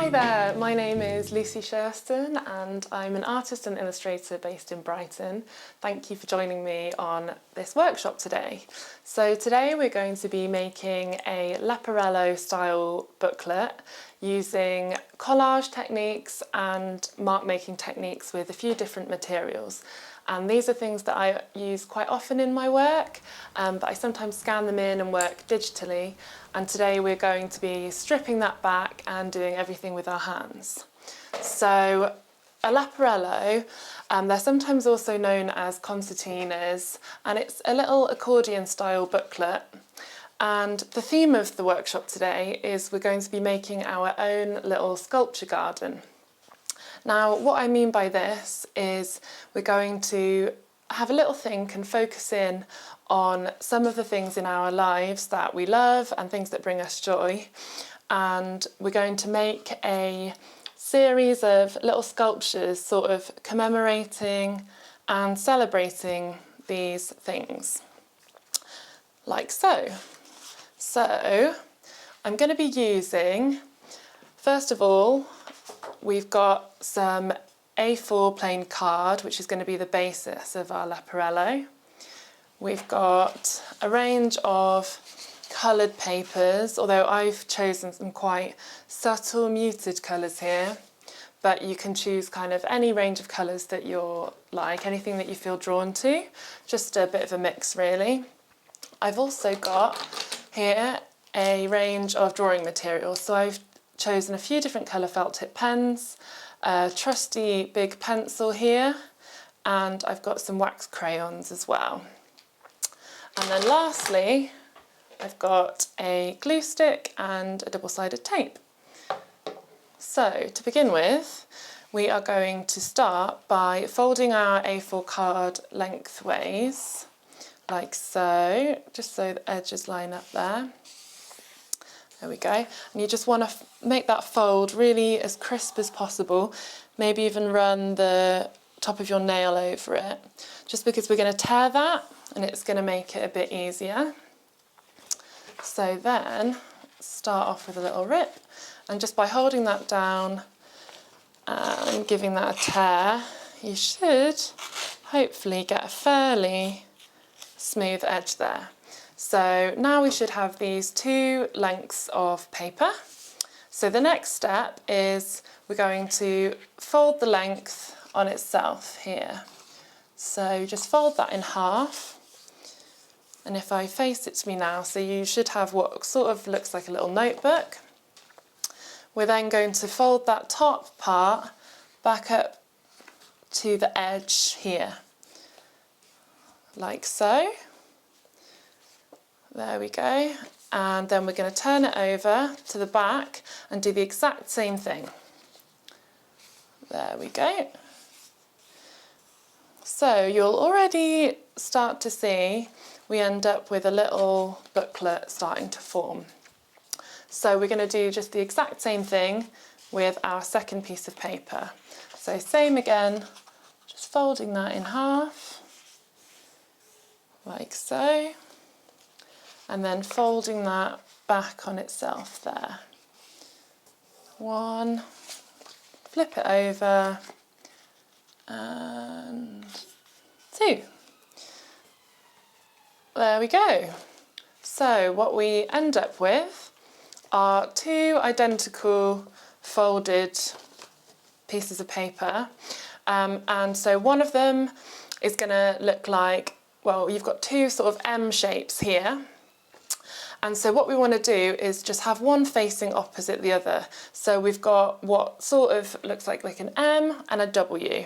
Hi there, my name is Lucy Sherston and I'm an artist and illustrator based in Brighton. Thank you for joining me on this workshop today. So today we're going to be making a Leporello style booklet using collage techniques and mark making techniques with a few different materials. And these are things that I use quite often in my work, but I sometimes scan them in and work digitally. And today we're going to be stripping that back and doing everything with our hands. So a Leporello, they're sometimes also known as concertinas, and it's a little accordion style booklet. And the theme of the workshop today is we're going to be making our own little sculpture garden. Now, what I mean by this is we're going to have a little think and focus in on some of the things in our lives that we love and things that bring us joy. And we're going to make a series of little sculptures sort of commemorating and celebrating these things, like so. So I'm going to be using, first of all, we've got some A4 plain card, which is going to be the basis of our Leporello. We've got a range of coloured papers, although I've chosen some quite subtle muted colours here, but you can choose kind of any range of colours that you're like, anything that you feel drawn to, just a bit of a mix really. I've also got here a range of drawing materials, so I've chosen a few different colour felt tip pens, a trusty big pencil here, and I've got some wax crayons as well. And then lastly, I've got a glue stick and a double-sided tape. So to begin with, we are going to start by folding our A4 card lengthways, like so, just so the edges line up there. There we go. And you just want to make that fold really as crisp as possible. Maybe even run the top of your nail over it, just because we're going to tear that and it's going to make it a bit easier. So then start off with a little rip, and just by holding that down and giving that a tear, you should hopefully get a fairly smooth edge there. So now we should have these two lengths of paper. So the next step is we're going to fold the length on itself here. So just fold that in half. And if I face it to me now, so you should have what sort of looks like a little notebook. We're then going to fold that top part back up to the edge here, like so. There we go, and then we're going to turn it over to the back and do the exact same thing. There we go. So you'll already start to see we end up with a little booklet starting to form. So we're going to do just the exact same thing with our second piece of paper. So same again, just folding that in half, like so. And then folding that back on itself there. One, flip it over, and two. There we go. So what we end up with are two identical folded pieces of paper. And so one of them is going to look like, well, you've got two sort of M shapes here. And so what we want to do is just have one facing opposite the other. So we've got what sort of looks like an M and a W.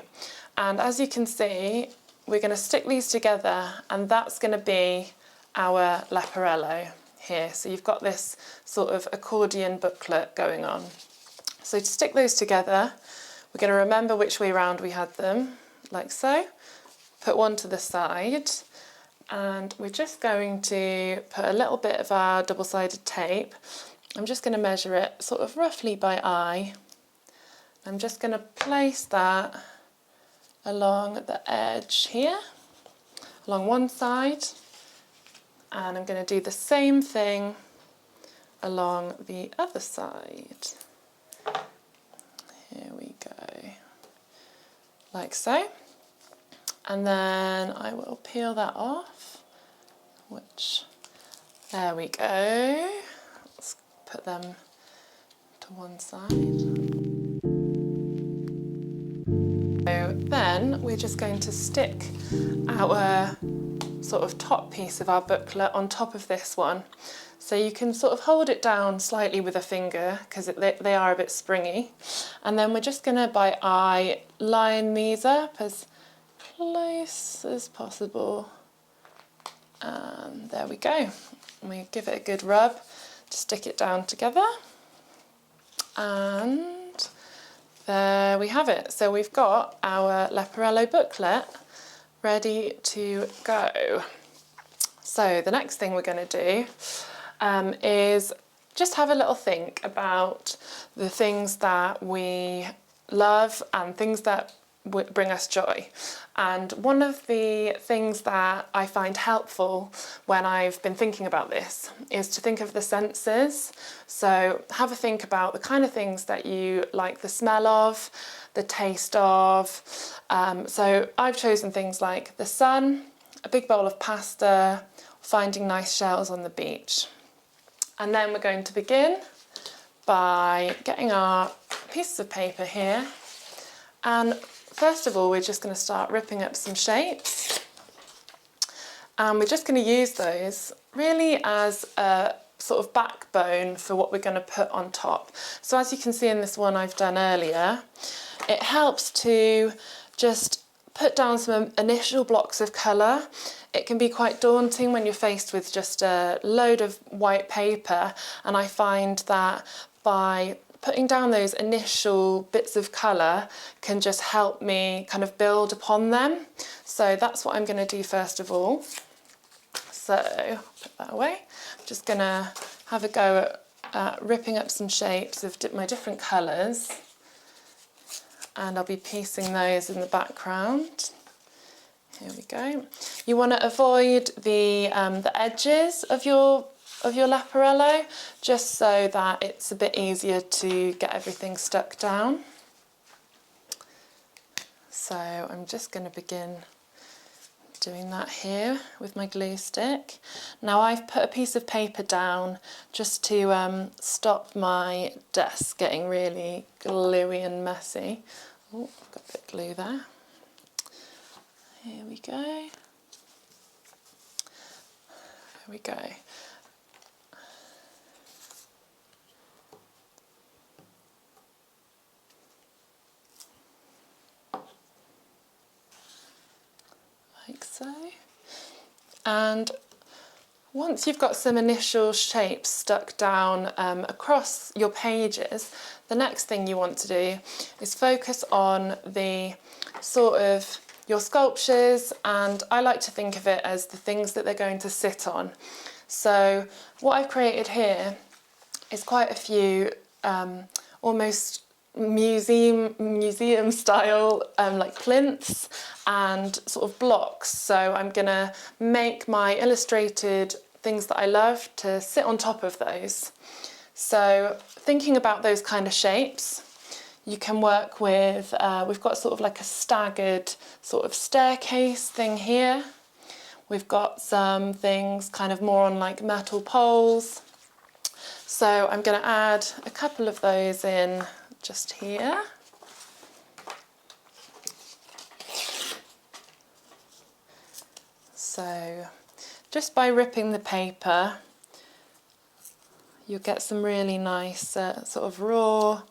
And as you can see, we're going to stick these together, and that's going to be our Leporello here. So you've got this sort of accordion booklet going on. So to stick those together, we're going to remember which way round we had them, like so. Put one to the side. And we're just going to put a little bit of our double-sided tape. I'm just going to measure it sort of roughly by eye. I'm just going to place that along the edge here, along one side. And I'm going to do the same thing along the other side. like so. And then I will peel that off, which, there we go. Let's put them to one side. So then we're just going to stick our sort of top piece of our booklet on top of this one. So you can sort of hold it down slightly with a finger because they are a bit springy. And then we're just going to, by eye, line these up as close as possible. And there we go. And we give it a good rub to stick it down together. And there we have it. So we've got our Leporello booklet ready to go. So the next thing we're going to do is just have a little think about the things that we love and things that bring us joy. And one of the things that I find helpful when I've been thinking about this is to think of the senses. So have a think about the kind of things that you like the smell of, the taste of. So I've chosen things like the sun, a big bowl of pasta, finding nice shells on the beach. And then we're going to begin by getting our pieces of paper here. And first of all, we're just going to start ripping up some shapes. And we're just going to use those really as a sort of backbone for what we're going to put on top. So as you can see in this one I've done earlier, it helps to just put down some initial blocks of colour. It can be quite daunting when you're faced with just a load of white paper, and I find that by putting down those initial bits of colour can just help me kind of build upon them. So that's what I'm going to do first of all. So I'll put that away. I'm just going to have a go at ripping up some shapes of my different colours, and I'll be piecing those in the background. Here we go. You want to avoid the edges of your Leporello, just so that it's a bit easier to get everything stuck down. So I'm just going to begin doing that here with my glue stick. Now I've put a piece of paper down just to stop my desk getting really gluey and messy. Oh, I've got a bit of glue there. Here we go. There we go. Like so. And once you've got some initial shapes stuck down across your pages, the next thing you want to do is focus on the sort of your sculptures, and I like to think of it as the things that they're going to sit on. So what I've created here is quite a few almost museum style like plinths and sort of blocks. So I'm gonna make my illustrated things that I love to sit on top of those. So thinking about those kind of shapes, you can work with, we've got sort of like a staggered sort of staircase thing here. We've got some things kind of more on like metal poles. So I'm going to add a couple of those in just here. So just by ripping the paper, you'll get some really nice sort of raw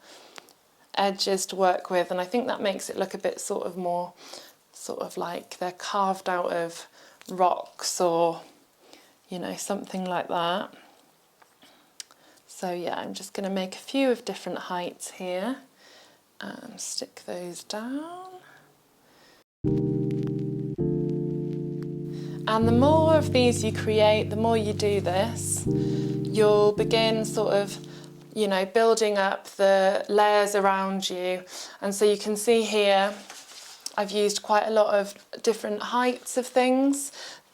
edges to work with, and I think that makes it look a bit sort of more sort of like they're carved out of rocks or, you know, something like that. So yeah, I'm just going to make a few of different heights here and stick those down. And the more of these you create, the more you do this, you'll begin sort of, you know, building up the layers around you. And so you can see here, I've used quite a lot of different heights of things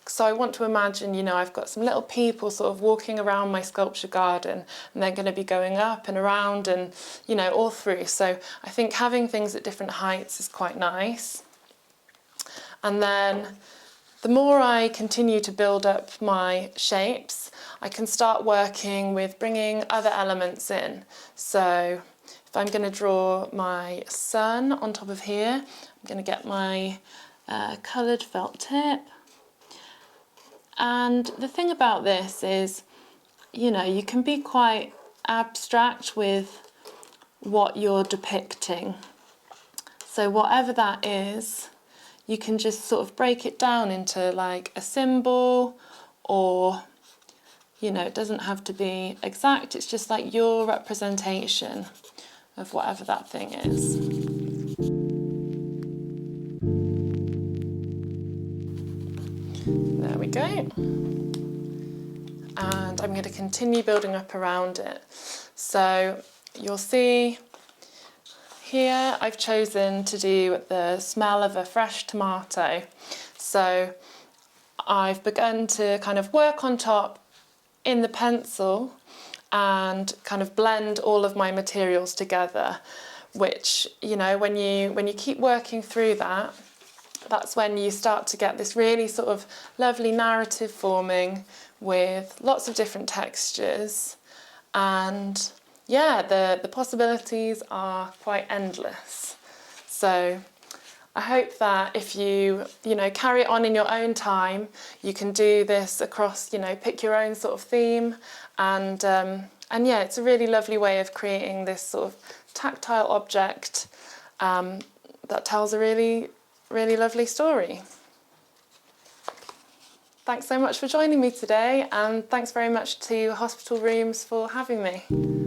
So I want to imagine, you know, I've got some little people sort of walking around my sculpture garden, and they're going to be going up and around and, you know, all through. So I think having things at different heights is quite nice. And then the more I continue to build up my shapes, I can start working with bringing other elements in. So if I'm going to draw my sun on top of here, I'm going to get my coloured felt tip. And the thing about this is, you know, you can be quite abstract with what you're depicting. So whatever that is, you can just sort of break it down into like a symbol, or, you know, it doesn't have to be exact, it's just like your representation of whatever that thing is. There we go. And I'm going to continue building up around it. So you'll see here I've chosen to do the smell of a fresh tomato. So I've begun to kind of work on top in the pencil and kind of blend all of my materials together, which, you know, when you keep working through that, that's when you start to get this really sort of lovely narrative forming with lots of different textures. And yeah, the possibilities are quite endless. So I hope that if you know, carry it on in your own time, you can do this across, you know, pick your own sort of theme. And yeah, it's a really lovely way of creating this sort of tactile object that tells a really lovely story. Thanks so much for joining me today, and thanks very much to Hospital Rooms for having me.